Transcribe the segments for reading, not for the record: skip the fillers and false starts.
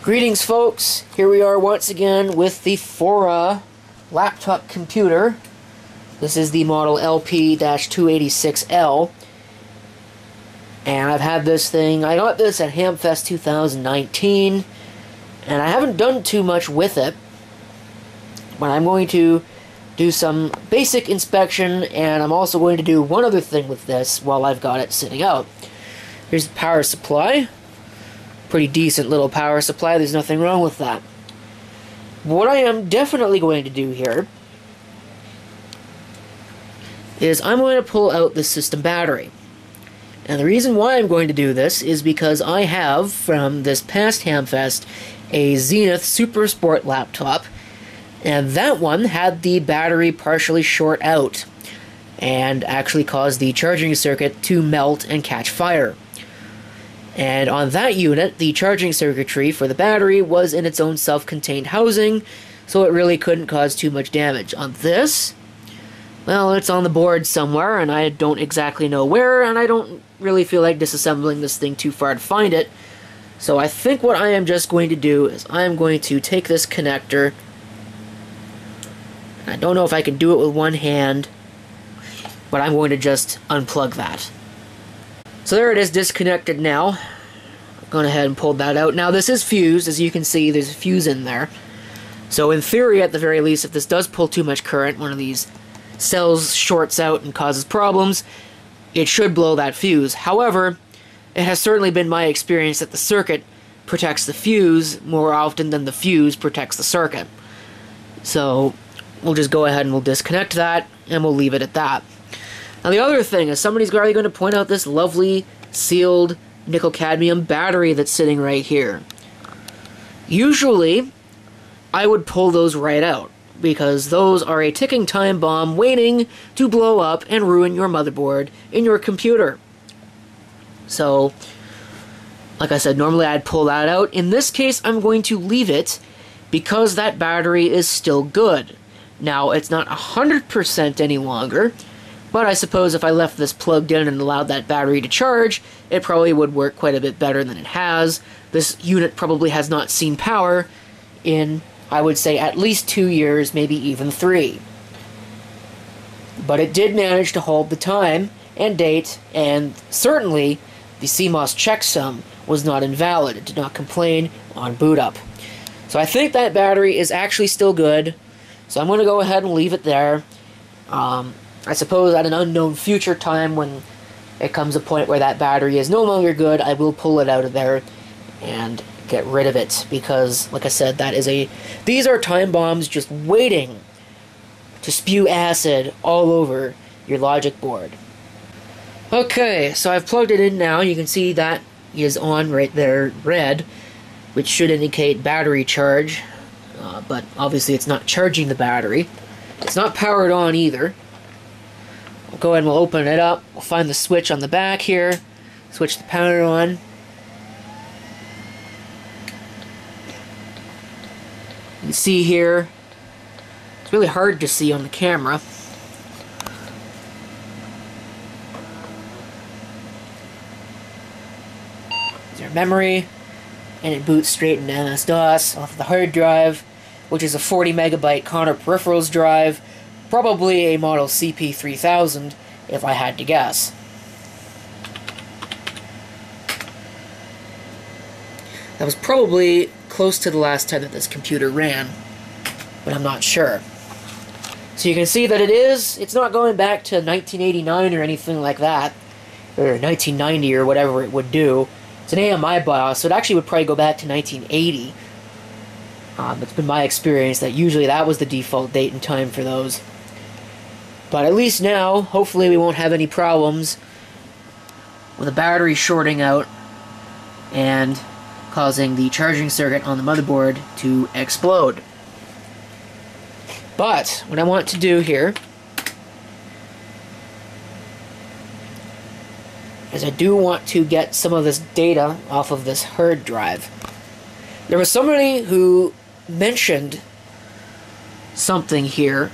Greetings, folks. Here we are once again with the Fora laptop computer. This is the model LP-286L. And I've had this thing, I got this at Hamfest 2019, and I haven't done too much with it. But I'm going to do some basic inspection, and I'm also going to do one other thing with this while I've got it sitting out. Here's the power supply. Pretty decent little power supply, there's nothing wrong with that. What I am definitely going to do here is I'm going to pull out the system battery. And the reason why I'm going to do this is because I have, from this past Hamfest, a Zenith Super Sport laptop, and that one had the battery partially short out and actually caused the charging circuit to melt and catch fire. And on that unit, the charging circuitry for the battery was in its own self-contained housing, so it really couldn't cause too much damage. On this, well, it's on the board somewhere, and I don't exactly know where, and I don't really feel like disassembling this thing too far to find it. So I think what I am just going to do is I'm going to take this connector. I don't know if I can do it with one hand, but I'm going to just unplug that. So there it is, disconnected now. I've gone ahead and pulled that out. Now this is fused, as you can see, there's a fuse in there. So in theory, at the very least, if this does pull too much current, one of these cells shorts out and causes problems, it should blow that fuse. However, it has certainly been my experience that the circuit protects the fuse more often than the fuse protects the circuit. So we'll just go ahead and we'll disconnect that, and we'll leave it at that. Now the other thing is somebody's probably going to point out this lovely sealed nickel-cadmium battery that's sitting right here. Usually, I would pull those right out, because those are a ticking time bomb waiting to blow up and ruin your motherboard in your computer. So, like I said, normally I'd pull that out. In this case, I'm going to leave it because that battery is still good. Now, it's not 100% any longer, but I suppose if I left this plugged in and allowed that battery to charge, it probably would work quite a bit better than it has. This unit probably has not seen power in, I would say, at least 2 years, maybe even 3. But it did manage to hold the time and date, and certainly the CMOS checksum was not invalid. It did not complain on boot up. So I think that battery is actually still good, so I'm going to go ahead and leave it there. I suppose at an unknown future time, when it comes a point where that battery is no longer good, I will pull it out of there and get rid of it, because, like I said, these are time bombs just waiting to spew acid all over your logic board. Okay, so I've plugged it in now. You can see that is on right there, red, which should indicate battery charge, but obviously it's not charging the battery. It's not powered on either. We'll go ahead and we'll open it up. We'll find the switch on the back here. Switch the power on. You can see here, it's really hard to see on the camera. There's our memory, and it boots straight into MS-DOS off the hard drive, which is a 40 megabyte Connor peripherals drive. Probably a model CP3000, if I had to guess. That was probably close to the last time that this computer ran, but I'm not sure. So you can see that it's not going back to 1989 or anything like that, or 1990 or whatever it would do. It's an AMI BIOS, so it actually would probably go back to 1980. It's been my experience that usually that was the default date and time for those. But at least now, hopefully we won't have any problems with the battery shorting out and causing the charging circuit on the motherboard to explode. But what I want to do here is I do want to get some of this data off of this hard drive. There was somebody who mentioned something here.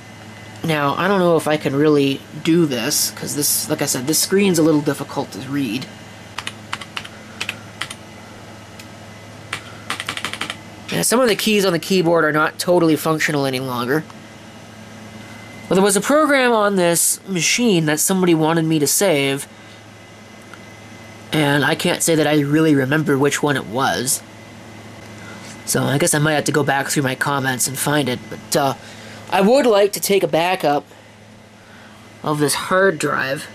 Now, I don't know if I can really do this, because this, like I said, this screen's a little difficult to read. Yeah, some of the keys on the keyboard are not totally functional any longer. But there was a program on this machine that somebody wanted me to save, and I can't say that I really remember which one it was. So I guess I might have to go back through my comments and find it. But I would like to take a backup of this hard drive.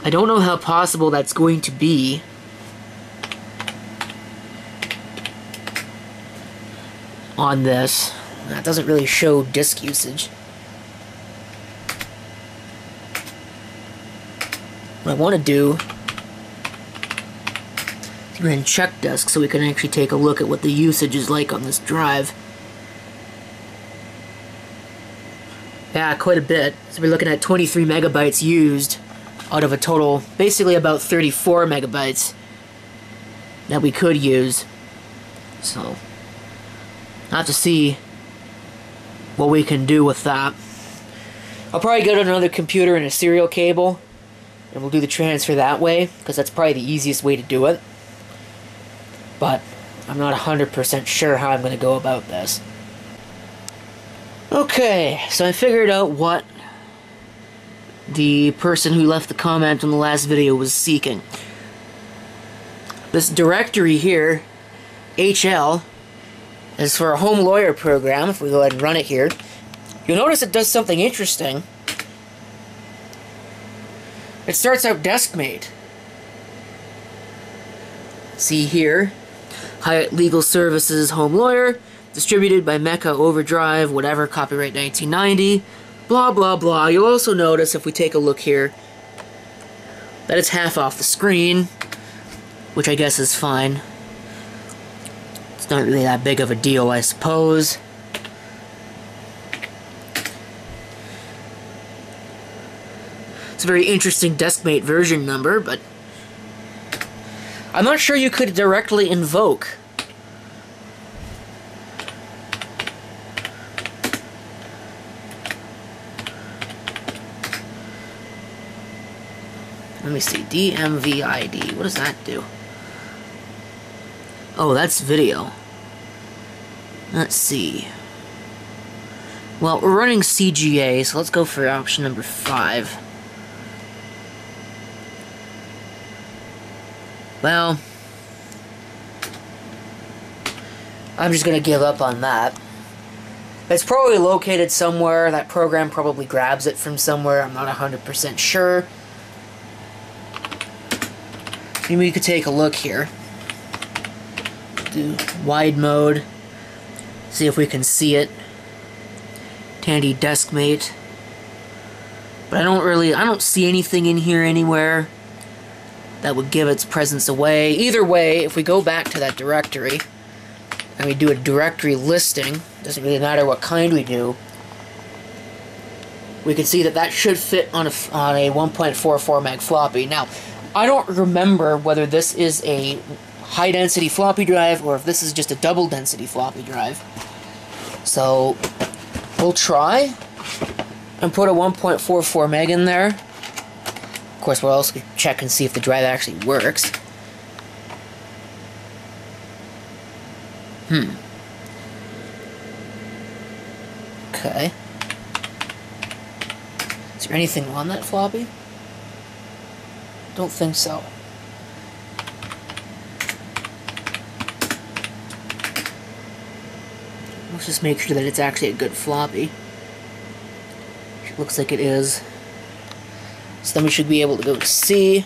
I don't know how possible that's going to be. On this. That doesn't really show disk usage. What I want to do is go ahead and check disk so we can actually take a look at what the usage is like on this drive. Yeah, quite a bit. So we're looking at 23 megabytes used out of a total, basically about 34 megabytes that we could use. So I'll have to see what we can do with that. I'll probably go to another computer and a serial cable, and we'll do the transfer that way, because that's probably the easiest way to do it. But I'm not 100% sure how I'm going to go about this. Okay, so I figured out what the person who left the comment on the last video was seeking. This directory here, HL, is for a home lawyer program. If we go ahead and run it here, you'll notice it does something interesting. It starts out deskmate. See here, Hyatt Legal Services Home Lawyer, distributed by Mecca Overdrive, whatever, copyright 1990, blah blah blah. You'll also notice, if we take a look here, that it's half off the screen, which I guess is fine. It's not really that big of a deal, I suppose. It's a very interesting deskmate version number, but I'm not sure you could directly invoke. Let me see, DMVID, what does that do? Oh, that's video. Let's see. Well, we're running CGA, so let's go for option number 5. Well, I'm just gonna give up on that. It's probably located somewhere. That program probably grabs it from somewhere. I'm not 100% sure. Maybe we could take a look here. Do wide mode. See if we can see it. Tandy deskmate. But I don't see anything in here anywhere that would give its presence away. Either way, if we go back to that directory and we do a directory listing, doesn't really matter what kind we do, we can see that that should fit on a 1.44 meg floppy. Now, I don't remember whether this is a high density floppy drive or if this is just a double density floppy drive. So we'll try and put a 1.44 meg in there. Of course, we'll also check and see if the drive actually works. Okay. Is there anything on that floppy? Don't think so. Let's just make sure that it's actually a good floppy. It looks like it is. So then we should be able to go to C.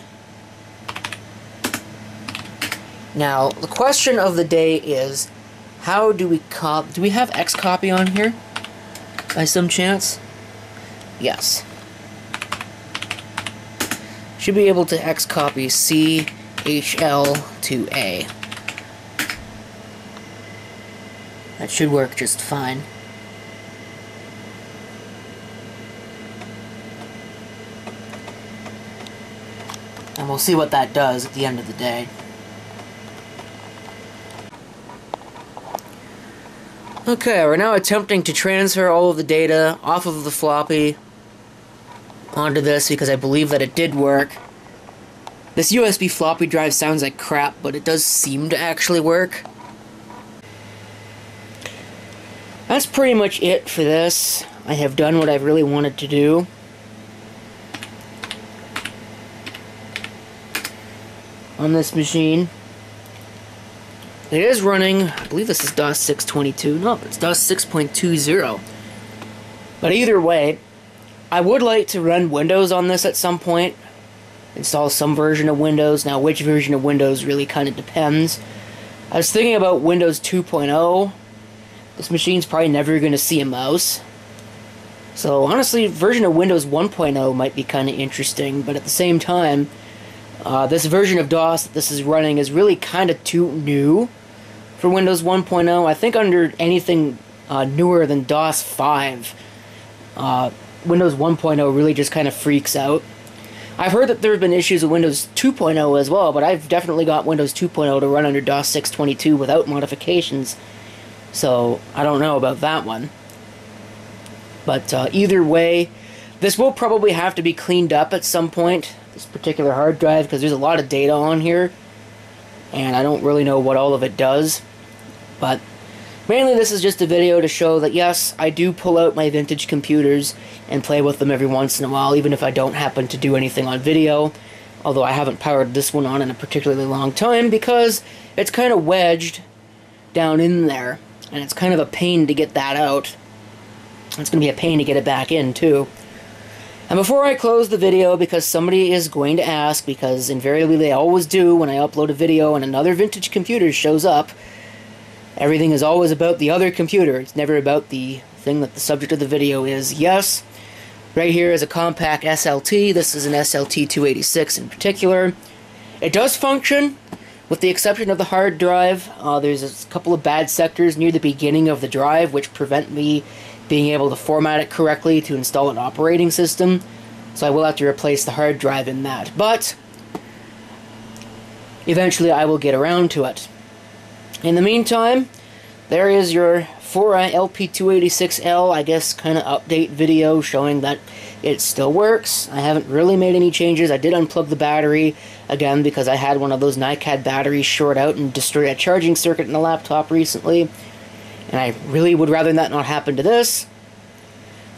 Now, the question of the day is, how do we do we have Xcopy on here? By some chance? Yes. Should be able to Xcopy CHL to A. That should work just fine. And we'll see what that does at the end of the day. Okay, we're now attempting to transfer all of the data off of the floppy onto this because I believe that it did work. This USB floppy drive sounds like crap, but it does seem to actually work. That's pretty much it for this. I have done what I really wanted to do. On this machine. It is running, I believe this is DOS 6.22. No, it's DOS 6.20. But either way, I would like to run Windows on this at some point. Install some version of Windows. Now, which version of Windows really kind of depends. I was thinking about Windows 2.0. This machine's probably never going to see a mouse. So, honestly, version of Windows 1.0 might be kind of interesting, but at the same time, this version of DOS that this is running is really kind of too new for Windows 1.0. I think under anything newer than DOS 5, Windows 1.0 really just kind of freaks out. I've heard that there have been issues with Windows 2.0 as well, but I've definitely got Windows 2.0 to run under DOS 6.22 without modifications. So, I don't know about that one. But either way, this will probably have to be cleaned up at some point, this particular hard drive, because there's a lot of data on here, and I don't really know what all of it does. But mainly this is just a video to show that yes, I do pull out my vintage computers and play with them every once in a while, even if I don't happen to do anything on video. Although I haven't powered this one on in a particularly long time because it's kind of wedged down in there, and it's kind of a pain to get that out. It's going to be a pain to get it back in, too. And before I close the video, because somebody is going to ask, because invariably they always do when I upload a video and another vintage computer shows up, everything is always about the other computer. It's never about the thing that the subject of the video is. Yes, right here is a compact SLT. This is an SLT-286 in particular. It does function, with the exception of the hard drive. There's a couple of bad sectors near the beginning of the drive which prevent me being able to format it correctly to install an operating system. So I will have to replace the hard drive in that. But eventually I will get around to it. In the meantime, there is your Fora LP-286L, I guess, kind of update video showing that it still works. I haven't really made any changes. I did unplug the battery, again, because I had one of those NiCad batteries short out and destroy a charging circuit in the laptop recently. And I really would rather that not happen to this.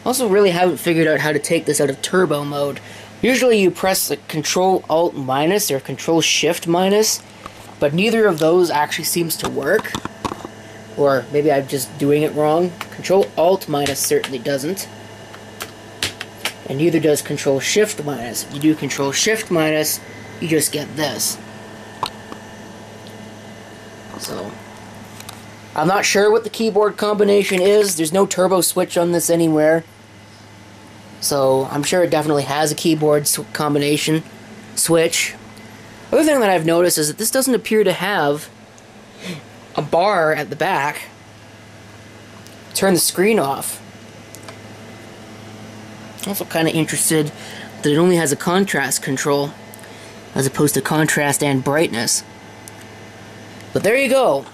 Also really haven't figured out how to take this out of turbo mode. Usually you press the Control-Alt- or Control-Shift-, but neither of those actually seems to work. Or maybe I'm just doing it wrong. Control-Alt- certainly doesn't. And neither does Control-Shift-. If you do Control-Shift-, you just get this. So I'm not sure what the keyboard combination is. There's no turbo switch on this anywhere. So I'm sure it definitely has a keyboard combination switch. Other thing that I've noticed is that this doesn't appear to have a bar at the back. Turn the screen off. Also kind of interested that it only has a contrast control as opposed to contrast and brightness. But there you go.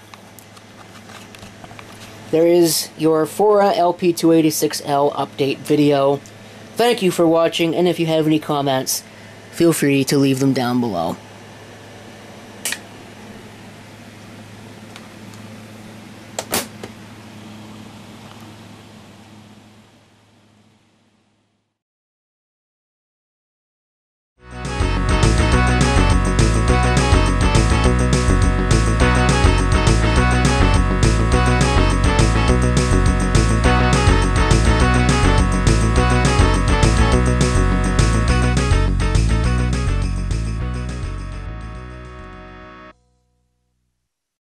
There is your Fora LP-286L update video. Thank you for watching, and if you have any comments, feel free to leave them down below.